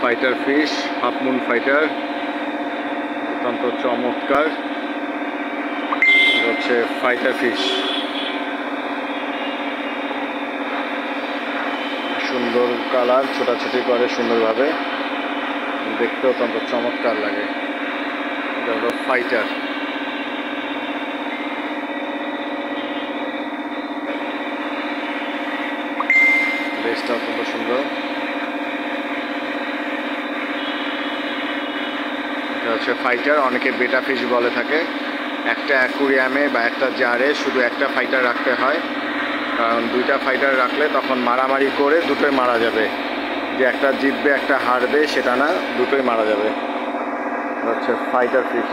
Fighter fish, half moon fighter, অত্যন্ত চমৎকার। এটা হচ্ছে ফাইটার ফিশ, সুন্দর কালার, ছোটাছুটি করে সুন্দরভাবে, দেখতে অত্যন্ত চমৎকার লাগে। এটা হলো ফাইটার। বেসটা অত্যন্ত সুন্দর। এটা হচ্ছে ফাইটার, অনেকে বেটা ফিশ বলে থাকে। একটা অ্যাকুরিয়ামে বা একটা জারে শুধু একটা ফাইটার রাখতে হয়, কারণ দুইটা ফাইটার রাখলে তখন মারামারি করে দুটোই মারা যাবে, যে একটা জিতবে একটা হারবে সেটা না, দুটোই মারা যাবে। হচ্ছে ফাইটার ফিশ।